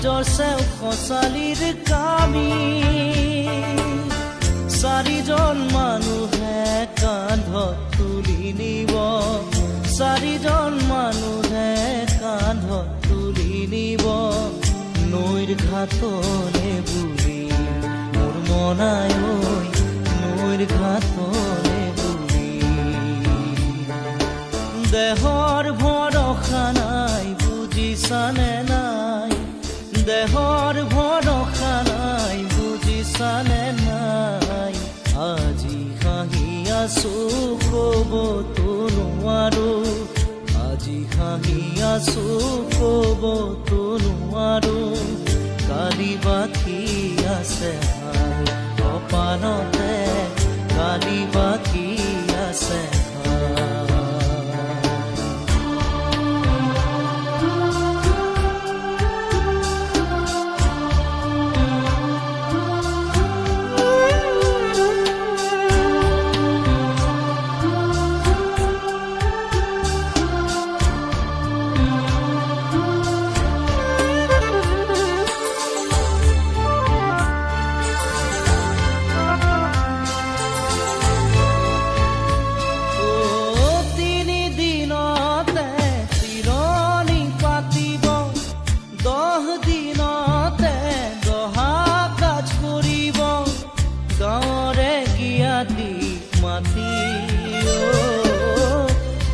সমাজৰ চেও খচালিৰ কামি চাৰিজন মানুহে কান্ধত তুলি নিব চাৰিজন মানুহে কান্ধত তুলি নিব নৈৰ ঘাটলে বুলি মোৰ মনাই নৈৰ ঘাটলে বুলি দেহৰ ভৰসা নাই বুজিছানে নাই দেহৰ ভৰসা নাই বুজিছানে নাই আজি হাঁহি আছো ক'বতো নোৱাৰো আজি হাঁহি আছো ক'বতো নোৱাৰো কালি বাকী আছে কপালতে কালি বাকী আছে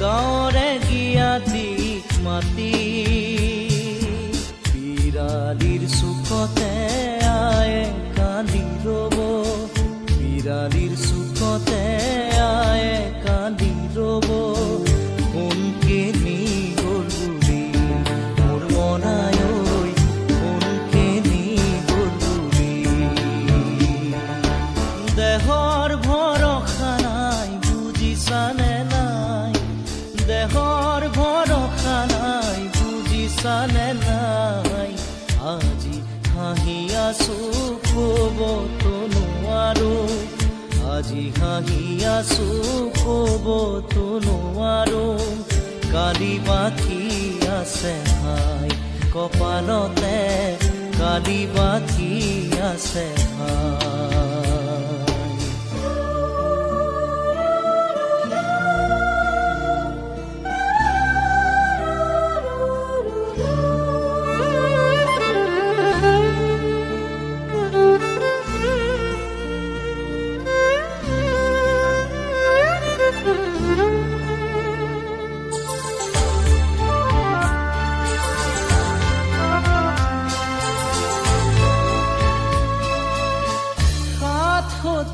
গাঁৱৰে গিয়াতিক মাতি বিৰালিৰ চুকতে আয়ে কান্দি ৰ'ব বিৰালিৰ চুকতে আয়ে কান্দি ৰ'ব কোনকে নি গ'ল বুলি মোৰ মনাই কোনকে নি গ'ল বুলি দেহৰ ভৰসা নাই বুজিছানে নাই দেহৰ ভৰসা নাই বুজিছানে নাই আজি হাঁহি আছো ক'বতো নোৱাৰো আজি হাঁহি আছো ক'বতো নোৱাৰো কালি বাকী আছে হাই কপালতে কালি বাকী আছে হাই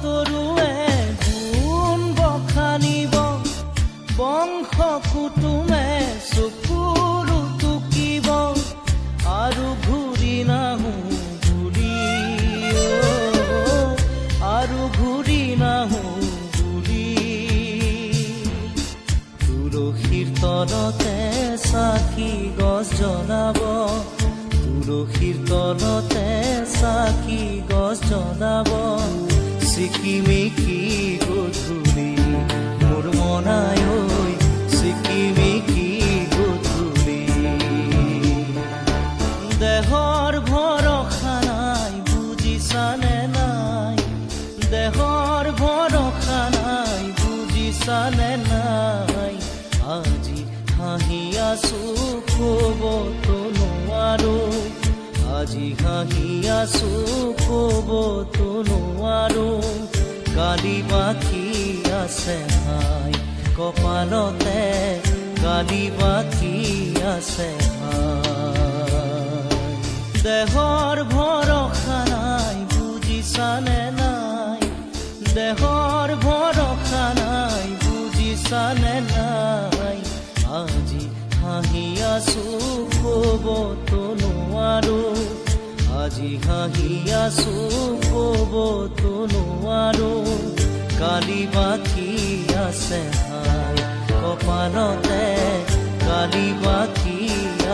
তৰুৱে গুণ বখানিব বংশ কুটুমে চকুৰু টুকিব আৰু ঘূৰি নাহো বুলি আৰু ঘূৰি নাহো বুলি তুলসীৰ তলতে চাকি গছ জ্বলাব তুলসীৰ তলতে চাকি গছ জ্বলাব চিকিমিকি গধূলি মোৰ মনাই চিকিমিকি গধূলি দেহৰ ভৰসা নাই বুজিছানে নাই দেহৰ ভৰসা নাই বুজিছানে নাই আজি হাঁহি আছো ক'বতো নোৱাৰো আজি হাঁহি আছো ক'বতো নোৱাৰো কালি বাকী আছে হাই কপালতে কালি বাকী আছে হাই দেহৰ ভৰসা নাই বুজিছানে নাই দেহৰ ভৰসা নাই বুজিছানে নাই আজি হাঁহি আছো ক'বতো নোৱাৰো আজি হাঁহি আছো ক'বতো নোৱাৰো কালি বাকী আছে হাই কপালতে কালি বাকী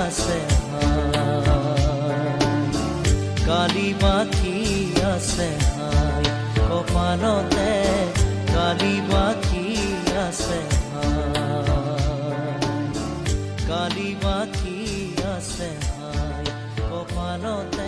আছে হাই কালি বাকী আছে হাই কপালতে কালি বাকী আছে হাই কালি বাকী আছে হাই কপালতে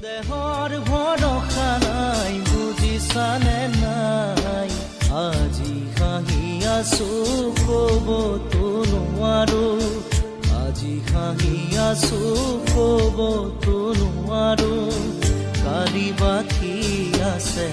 দেহৰ ভৰসা নাই বুজিছানে নাই আজি হাঁহি আছো ক'বতো নোৱাৰো আজি হাঁহি আছো ক'বতো নোৱাৰো কালি বাকী আছে